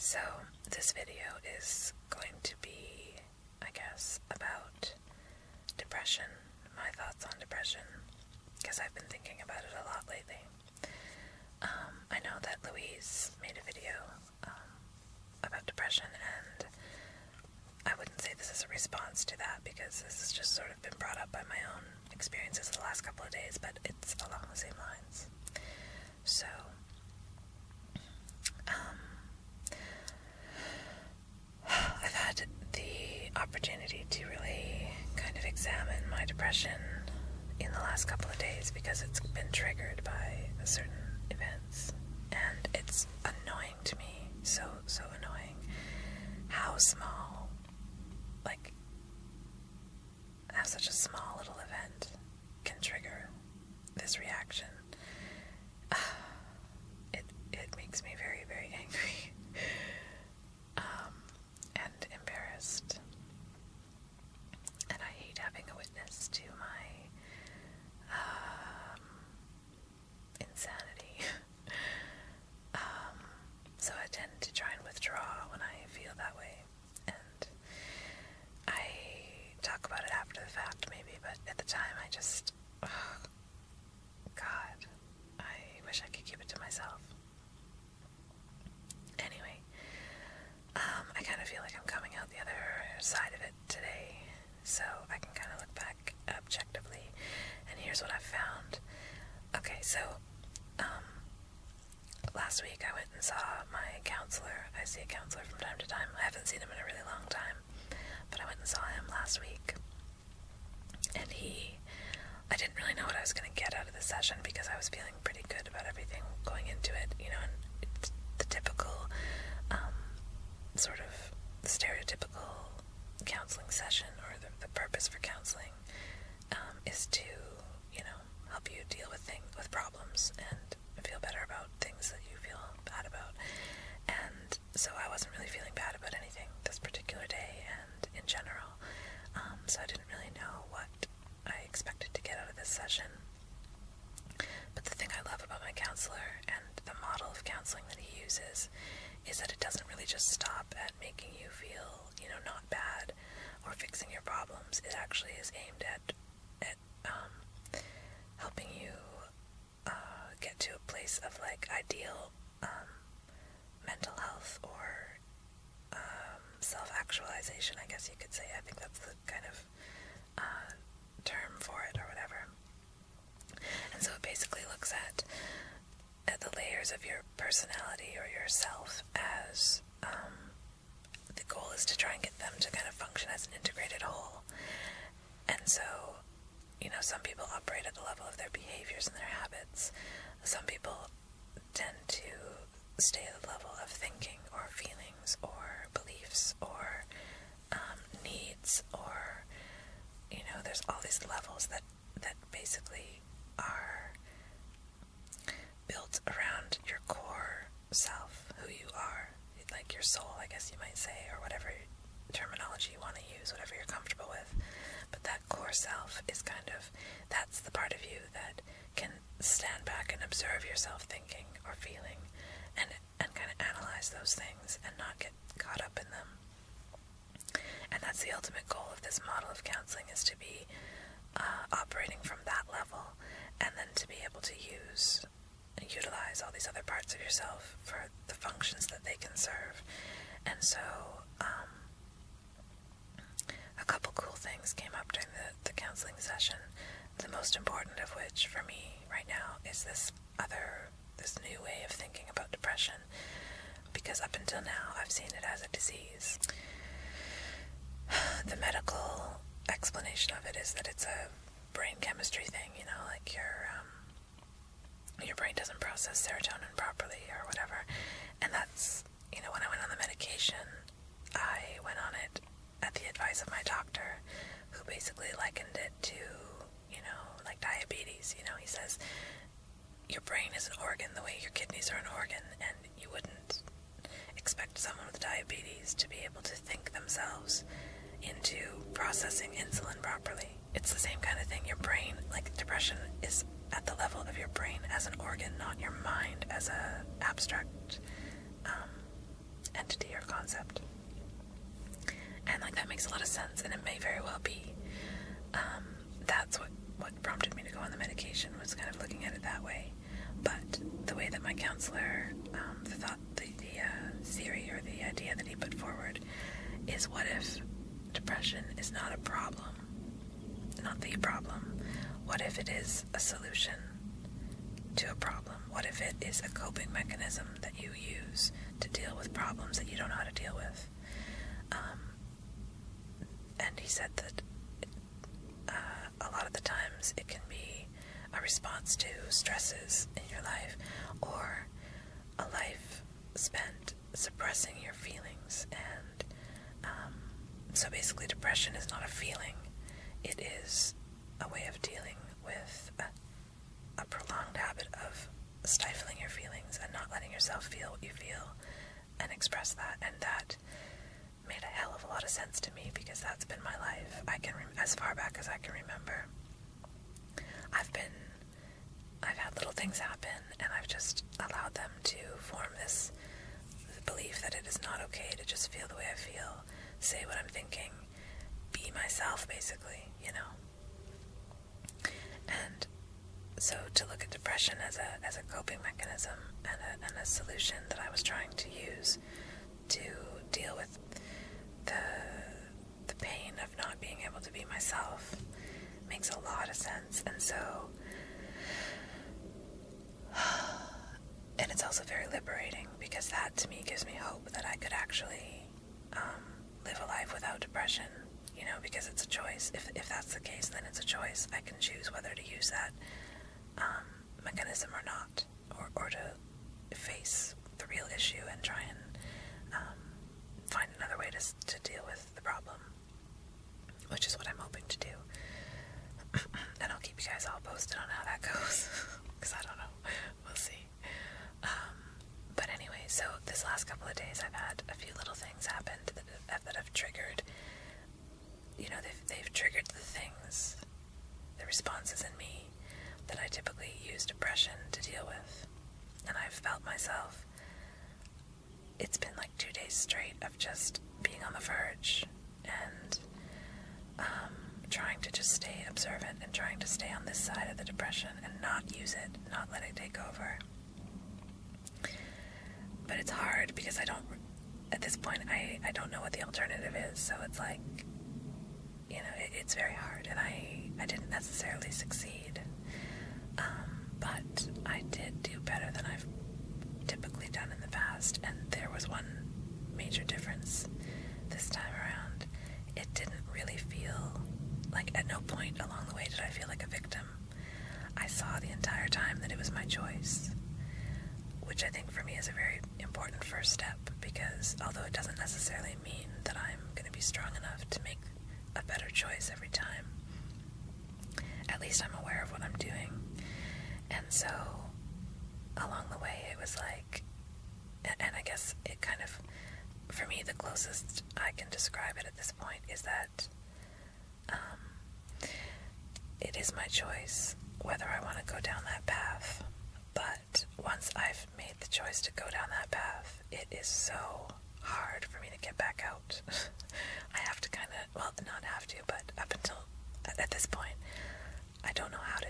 So this video is going to be, I guess, about depression, my thoughts on depression, because I've been thinking about it a lot lately. I know that Louise made a video about depression, and I wouldn't say this is a response to that, because this has just sort of been brought up by my own experiences the last couple of days, but it's along the same lines. So, I've had the opportunity to really kind of examine my depression in the last couple of days because it's been triggered by certain events, and it's annoying to me, so annoying, how small, like, how such a small little event can trigger this reaction. It makes me very, very angry. And embarrassed. And I hate having a witness to my insanity. So I tend to try and withdraw when I feel that way. And I talk about it after the fact, maybe, but at the time I just, God, I wish I could keep it to myself. Anyway, I kind of feel like I'm coming out the other side of it today, so I can kind of look back objectively, and here's what I've found. Okay, so, last week I went and saw my counselor. I see a counselor from time to time. I haven't seen him in a really long time, but I went and saw him last week, and I didn't really know what I was going to get out of the session because I was feeling pretty good about everything going into it, you know, and it's the typical, sort of stereotypical counseling session, or the purpose for counseling is to, you know, help you deal with problems and feel better about things that you feel bad about. And so I wasn't really feeling bad about anything this particular day and in general, so I didn't really know what I expected to get out of this session. But the thing I love about my counselor and the model of counseling that he uses is that it doesn't really just stop at making you feel, you know, not bad or fixing your problems. It actually is aimed at helping you get to a place of, like, ideal mental health or self-actualization, I guess you could say. I think that's the kind of term for it, or whatever. And so it basically looks at the layers of your personality or yourself as the goal is to try and get them to kind of function as an integrated whole. And so, you know, some people operate at the level of their behaviors and their habits. Some people tend to stay at the level of thinking or feelings or beliefs or needs, or, you know, there's all these levels that basically are built around your core self, who you are, like your soul, I guess you might say, or whatever terminology you want to use, whatever you're comfortable with. But that core self is kind of, that's the part of you that can stand back and observe yourself thinking or feeling, and kind of analyze those things and not get caught up in them. And that's the ultimate goal of this model of counseling, is to be operating from that level, and then to be able to utilize all these other parts of yourself for the functions that they can serve. And so a couple cool things came up during the counseling session, the most important of which for me right now is this new way of thinking about depression, because up until now I've seen it as a disease. The medical explanation of it is that it's a brain chemistry thing, you know, like your brain doesn't process serotonin properly or whatever. And that's, you know, when I went on the medication, I went on it at the advice of my doctor, who basically likened it to, you know, like diabetes. You know, he says your brain is an organ the way your kidneys are an organ, and you wouldn't expect someone with diabetes to be able to think themselves into processing insulin properly. It's the same kind of thing. Your brain, like, depression is at the level of your brain as an organ, not your mind as a abstract entity or concept. And like that makes a lot of sense, and it may very well be. That's what prompted me to go on the medication, was kind of looking at it that way. But the way that my counselor, the theory or the idea that he put forward is, what if depression is not a problem, not the problem? What if it is a solution to a problem? What if it is a coping mechanism that you use to deal with problems that you don't know how to deal with? And he said that a lot of the times it can be a response to stresses in your life, or a life spent suppressing your feelings. And so basically depression is not a feeling, it is a way of dealing with a prolonged habit of stifling your feelings and not letting yourself feel what you feel and express that. And that made a hell of a lot of sense to me, because that's been my life. As far back as I can remember, I've had little things happen, and I've just allowed them to form this belief that it is not okay to just feel the way I feel, say what I'm thinking, be myself, basically, you know. And so to look at depression as a coping mechanism and a solution that I was trying to use to deal with the pain of not being able to be myself makes a lot of sense. And so, and it's also very liberating, because that to me gives me hope that I could actually live a life without depression, you know, because it's a choice. If that's the case, then it's a choice. I can choose whether to use that mechanism or not, or to face the real issue and try and find another way to deal with the problem, which is what I'm hoping to do. And I'll keep you guys all posted on how that goes, because I don't know. We'll see. But anyway, so this last couple of days I've had a few little things happen that have triggered, you know, they've triggered the things, the responses in me that I typically use depression to deal with. And I've felt myself, it's been like 2 days straight of just being on the verge and trying to just stay observant and trying to stay on this side of the depression and not use it, not let it take over. But it's hard, because at this point, I don't know what the alternative is, so it's like, you know, it's very hard, and I didn't necessarily succeed, but I did do better than I've typically done in the past. And there was one major difference this time around. It didn't really feel like, at no point along the way did I feel like a victim. I saw the entire time that it was my choice, which I think for me is a very important first step, because although it doesn't necessarily mean that I'm going to be strong enough to make a better choice every time, at least I'm aware of what I'm doing. And so along the way it was like, and I guess it kind of, for me, the closest I can describe it at this point is that it is my choice whether I want to go down that path. But once I've made the choice to go down that path, it is so hard for me to get back out. I have to kind of, well, not have to, but up until at this point, I don't know how to,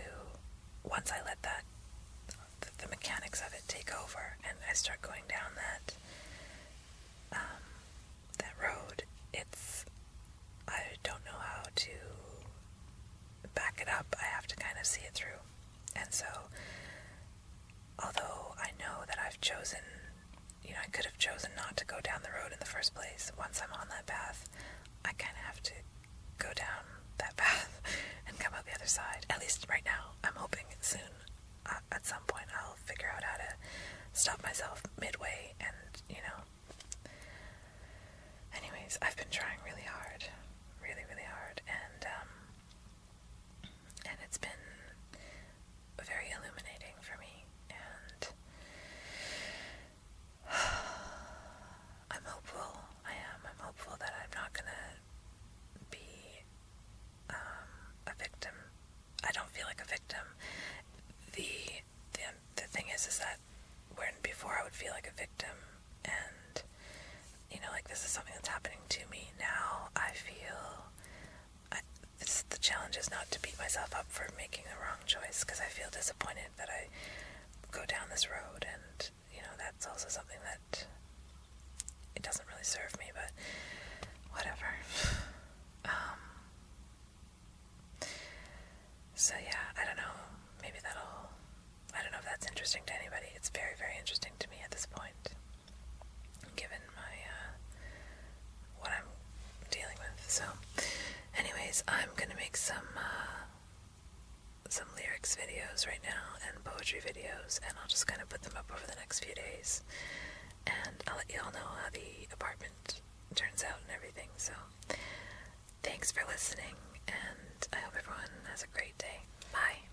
once I let that, the mechanics of it take over, and I start going down that road, I don't know how to back it up. I have to kind of see it through. And so, although I know that I've chosen, you know, I could have chosen not to go down the road in the first place, once I'm on that path, I kind of have to go down that path and come out the other side. At least right now. I'm hoping soon, at some point, I'll figure out how to stop myself midway and, you know. Anyways, I've been trying really hard, really, really hard, and it's been very illuminating for me, and I'm hopeful. I'm hopeful that I'm not gonna be a victim. I don't feel like a victim. The thing is that when before I would feel disappointed that I go down this road, and, you know, that's also something that it doesn't really serve me, but whatever. So yeah, I don't know, I don't know if that's interesting to anybody. It's very, very interesting to me at this point, given my, what I'm dealing with. So, anyways, I'm gonna make some lyrics videos right now, and poetry videos, and I'll just kind of put them up over the next few days, and I'll let you all know how the apartment turns out and everything. So, thanks for listening, and I hope everyone has a great day. Bye.